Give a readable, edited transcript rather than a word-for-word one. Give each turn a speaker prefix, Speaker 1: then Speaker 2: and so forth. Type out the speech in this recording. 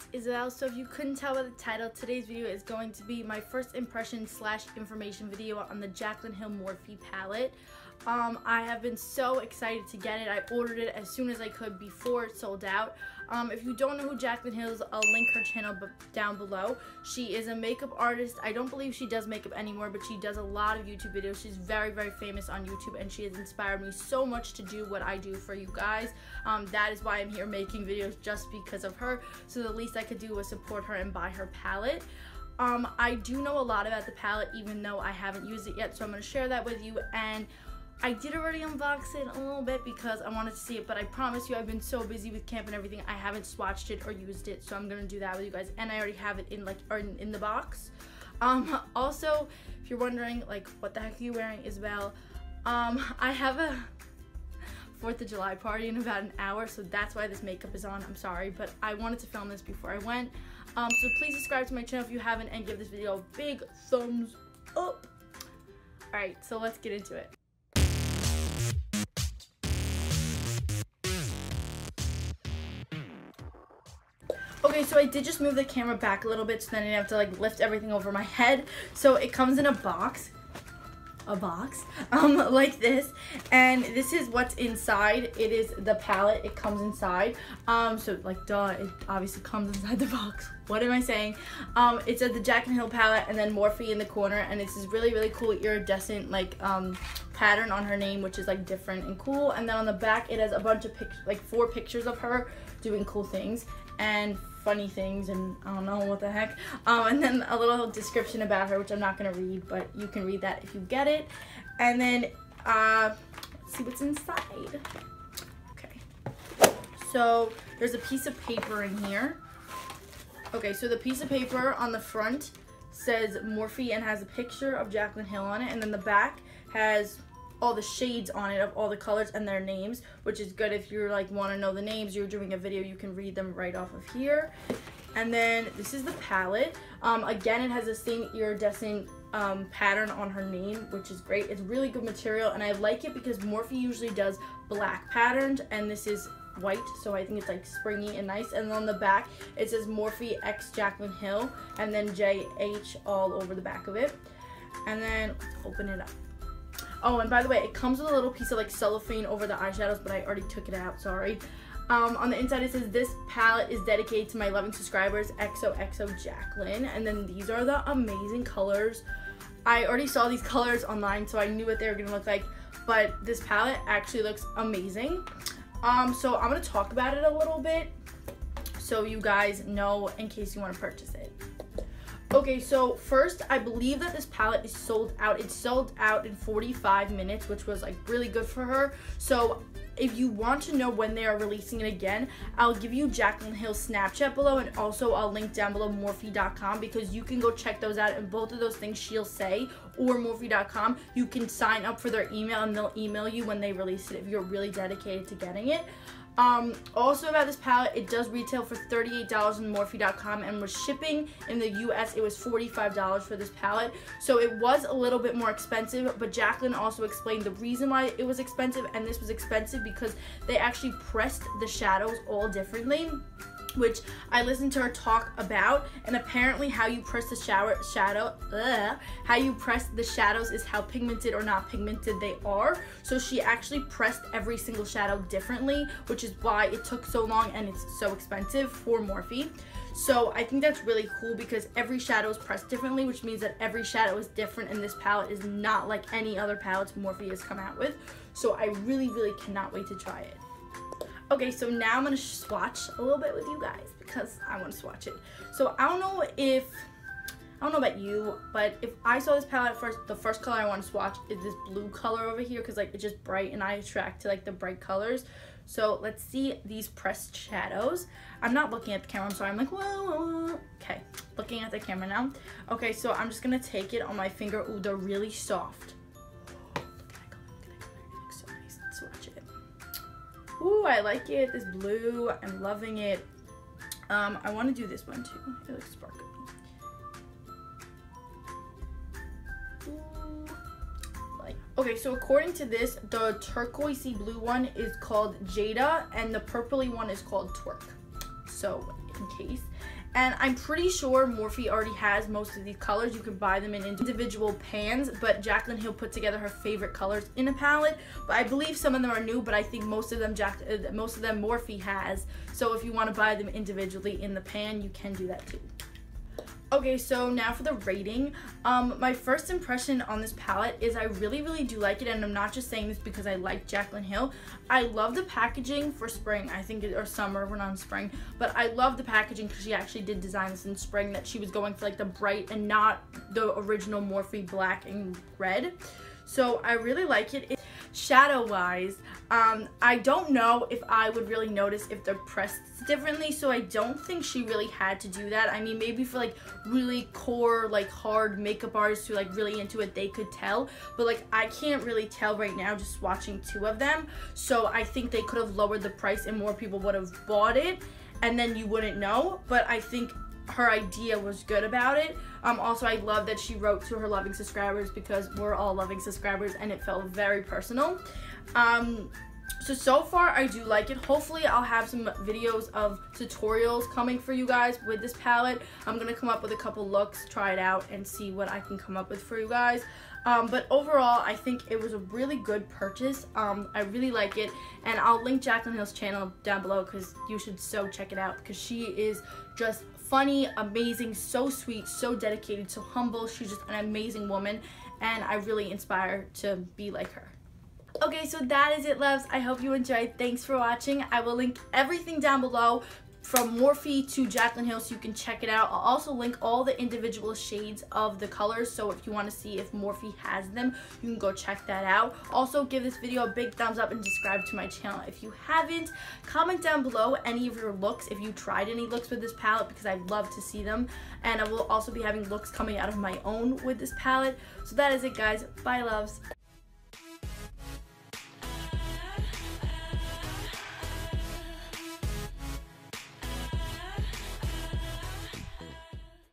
Speaker 1: it's Isabel. So if you couldn't tell by the title, today's video is going to be my first impression / information video on the JacylnHillXMorphe palette. I have been so excited to get it. I ordered it as soon as I could before it sold out. If you don't know who Jaclyn Hill is, I'll link her channel down below. She is a makeup artist. I don't believe she does makeup anymore, but she does a lot of YouTube videos. She's very, very famous on YouTube, and she has inspired me so much to do what I do for you guys. That is why I'm here making videos, just because of her. So the least I could do was support her and buy her palette. I do know a lot about the palette, even though I haven't used it yet, so I'm going to share that with you. And I did already unbox it a little bit because I wanted to see it, but I promise you I've been so busy with camp and everything, I haven't swatched it or used it, so I'm gonna do that with you guys. And I already have it in the box. Also, if you're wondering like what the heck are you wearing, Isabel, I have a 4th of July party in about an hour, so that's why this makeup is on. I'm sorry, but I wanted to film this before I went. So please subscribe to my channel if you haven't, and give this video a big thumbs up. Alright, so let's get into it. Okay, so I did just move the camera back a little bit so then I didn't have to like lift everything over my head. So it comes in a box, like this, and this is what's inside. It is the palette. It comes inside. So like duh, it obviously comes inside the box. What am I saying? It's the Jaclyn Hill palette, and then Morphe in the corner, and it's this really, really cool iridescent like pattern on her name, which is like different and cool. And then on the back it has a bunch of pictures, like 4 pictures of her doing cool things and funny things, and I don't know what the heck, and then a little description about her, which I'm not gonna read, but you can read that if you get it. And then let's see what's inside. Okay, so there's a piece of paper in here. Okay, so the piece of paper on the front says Morphe and has a picture of Jaclyn Hill on it, and then the back has all the shades on it of all the colors and their names, which is good if you're like want to know the names, you're doing a video, you can read them right off of here. And then this is the palette. Again, it has the same iridescent pattern on her name, which is great. It's really good material, and I like it because Morphe usually does black patterns, and this is white, so I think it's like springy and nice. And on the back it says Morphe x Jaclyn Hill, and then JH all over the back of it. And then let's open it up. Oh, and by the way, it comes with a little piece of like cellophane over the eyeshadows, but I already took it out, sorry. On the inside it says, this palette is dedicated to my loving subscribers, XOXO Jaclyn. And then these are the amazing colors. I already saw these colors online, so I knew what they were gonna look like, but this palette actually looks amazing. So I'm gonna talk about it a little bit so you guys know in case you want to purchase it. Okay, so first, I believe that this palette is sold out. It sold out in 45 minutes, which was like really good for her. So if you want to know when they are releasing it again, I'll give you Jaclyn Hill's Snapchat below, and also I'll link down below Morphe.com, because you can go check those out, and both of those things she'll say, or Morphe.com, you can sign up for their email and they'll email you when they release it if you're really dedicated to getting it. Also about this palette, it does retail for $38 on Morphe.com, and with shipping in the US it was $45 for this palette, so it was a little bit more expensive. But Jaclyn also explained the reason why it was expensive, and this was expensive because they actually pressed the shadows all differently, which I listened to her talk about. And apparently how you press the how you press the shadows is how pigmented or not pigmented they are. So she actually pressed every single shadow differently, which is why it took so long and it's so expensive for Morphe. So I think that's really cool because every shadow is pressed differently, which means that every shadow is different, and this palette is not like any other palettes Morphe has come out with. So I really, really cannot wait to try it. Okay, so now I'm going to swatch a little bit with you guys because I want to swatch it. So I don't know about you, but if I saw this palette first, the first color I want to swatch is this blue color over here, because like it's just bright and I attract to like the bright colors. So let's see these pressed shadows. I'm not looking at the camera, I'm sorry, I'm like, whoa. Okay, looking at the camera now. Okay, so I'm just going to take it on my finger. Ooh, they're really soft. Look at that color, look at that color. It looks so nice. Let's swatch it. Ooh, I like it. This blue, I'm loving it. I want to do this one too. It looks sparkly. Ooh. Okay, so according to this, the turquoisey blue one is called Jada, and the purpley one is called Twerk. so in case. And I'm pretty sure Morphe already has most of these colors. You can buy them in individual pans, but Jaclyn Hill put together her favorite colors in a palette. But I believe some of them are new, but I think most of them Morphe has. So if you want to buy them individually in the pan, you can do that too. Okay, so now for the rating. My first impression on this palette is I really do like it, and I'm not just saying this because I like Jaclyn Hill. I love the packaging for spring, I think, or summer, we're not in spring, but I love the packaging because she actually did design this in spring, that she was going for like the bright and not the original Morphe black and red. So I really like it. Shadow wise, I don't know if I would really notice if they're pressed differently, so I don't think she really had to do that. I mean, maybe for like really core, like hard makeup artists who like really into it, they could tell, but like I can't really tell right now just watching two of them. So I think they could have lowered the price and more people would have bought it, and then you wouldn't know. But I think her idea was good about it. Also, I love that she wrote to her loving subscribers, because we're all loving subscribers, and it felt very personal. So far I do like it. Hopefully I'll have some videos of tutorials coming for you guys with this palette. I'm gonna come up with a couple looks, try it out, and see what I can come up with for you guys. But overall, I think it was a really good purchase. I really like it, and I'll link Jaclyn Hill's channel down below because you should so check it out, because she is just funny, amazing, so sweet, so dedicated, so humble. She's just an amazing woman, and I really inspire to be like her. Okay, so that is it, loves. I hope you enjoyed. Thanks for watching. I will link everything down below, from Morphe to Jaclyn Hill, so you can check it out. I'll also link all the individual shades of the colors, so if you want to see if Morphe has them, you can go check that out. Also, give this video a big thumbs up and subscribe to my channel if you haven't. Comment down below any of your looks, if you tried any looks with this palette, because I'd love to see them. And I will also be having looks coming out of my own with this palette. So that is it, guys. Bye, loves.